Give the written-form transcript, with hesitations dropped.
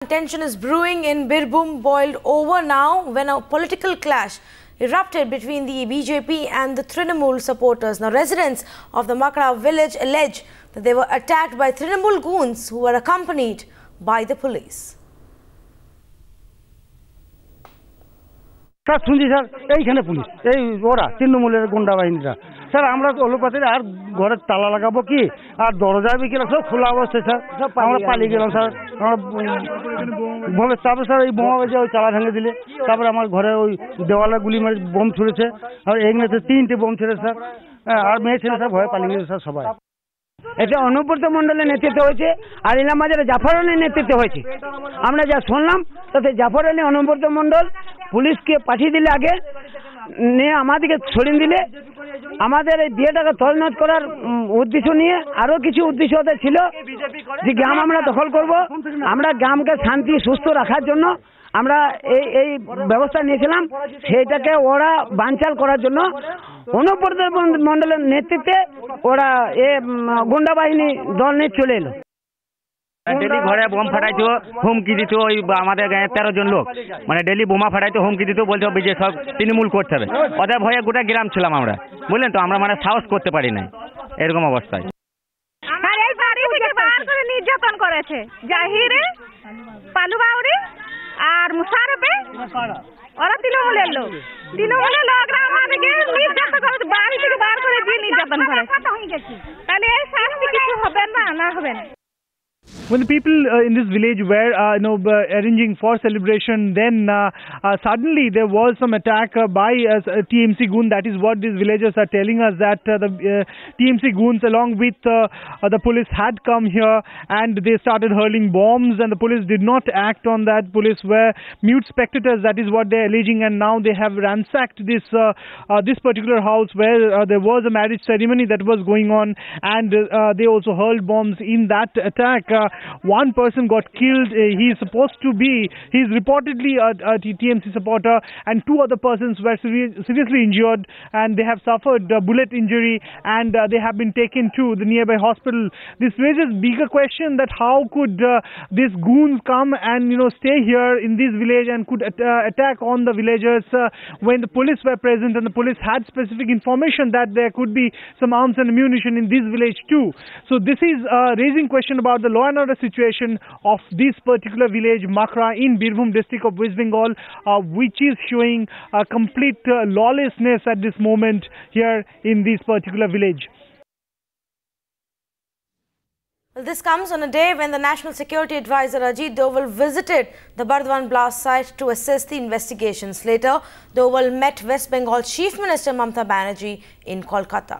Tension is brewing in Birbhum, boiled over now when a political clash erupted between the BJP and the Trinamool supporters. Now, residents of the Makra village allege that they were attacked by Trinamool goons who were accompanied by the police. Sir শুনছি sir এইখানে police এই ওরা তৃণমূলের গুন্ডা বাহিনীরা sir আমরা তো ওলোপাতির আর ঘরের তালা লাগাবো কি আর দরজা বিকেল সব খোলা অবস্থায় স্যার আমরা পালিয়ে গেলাম স্যার আমরা তারপরে স্যার এই বোমা বেজে ওই চালা ভেঙে দিলে তারপরে আমার ঘরে ওই দেওয়ালে গুলি মারি বোম ছুড়েছে আর এগনেছে 3টে বোম ছেড়েছে স্যার আর মেয়ে ছেলে স্যার ভয়ে পালিয়ে গেছে স্যার সবাই। এটা অনুব্রত মণ্ডলের নেতৃত্বে হয়েছে আর ইলাম বাজারে জাফর আলীর নেতৃত্বে হয়েছে। আমরা যা শুনলাম তাতে জাফর আলী অনুব্রত মণ্ডল পুলিশকে পাঠিয়ে দিলে আগে নিয়ে আমাদেরকে সরিয়ে দিলে আমাদের এই বিয়েটাকে তছনছ করার উদ্দেশ্য নিয়ে আরো কিছু উদ্দেশ্য ওদের ছিল যে গ্রাম আমরা দখল করব, আমরা গ্রামকে শান্তি সুস্থ রাখার জন্য আমরা এই ব্যবস্থা নিয়েছিলাম। সেইটাকে ওরা বানচাল করার জন্য অনুব্রত মণ্ডলের নেতৃত্বে ওরা গুন্ডা বাহিনী দল নিয়ে চলে এলো। ডেলি ঘরে বোম ফাটাইতো, হুমকি দিত। ওই আমাদের গাঁয়ের 13 জন লোক মানে ডেলি বোমা ফাটাইতো, হুমকি দিত, বলতো বিজয় সব তৃণমূল করতে হবে। ওদের ভয়ে গোটা গ্রাম ছিলাম আমরা, বুঝলেন তো, আমরা মানে সাহস করতে পারি না এরকম অবস্থায়। আর এই বাড়ি থেকে বার করে নির্যাতন করেছে জাহিরে, পালুবাউরি আর মুসারফে, ওরা তৃণমূলের লোক। তৃণমূলের লোকরা আমাদেরকে নির্যাতন করে, বাড়ি থেকে বার করে দিয়ে নির্যাতন করে। তাহলে এই শাস্তি কিছু হবে না, না হবে না। When the people in this village were arranging for celebration, then suddenly there was some attack by TMC goon. That is what these villagers are telling us, that the TMC goons along with the police had come here and they started hurling bombs, and the police did not act on that. Police were mute spectators, that is what they are alleging, and now they have ransacked this particular house where there was a marriage ceremony that was going on, and they also hurled bombs in that attack. One person got killed. He is reportedly a TMC supporter, and 2 other persons were seriously injured, and they have suffered bullet injury, and they have been taken to the nearby hospital. This raises bigger question that how could these goons come and stay here in this village and could attack on the villagers when the police were present, and the police had specific information that there could be some arms and ammunition in this village too. So this is raising question about the law and order situation of this particular village, Makra, in Birbhum district of West Bengal, which is showing complete lawlessness at this moment here in this particular village. Well, this comes on a day when the National Security Advisor Ajit Doval visited the Burdwan blast site to assess the investigations. Later, Doval met West Bengal Chief Minister Mamata Banerjee in Kolkata.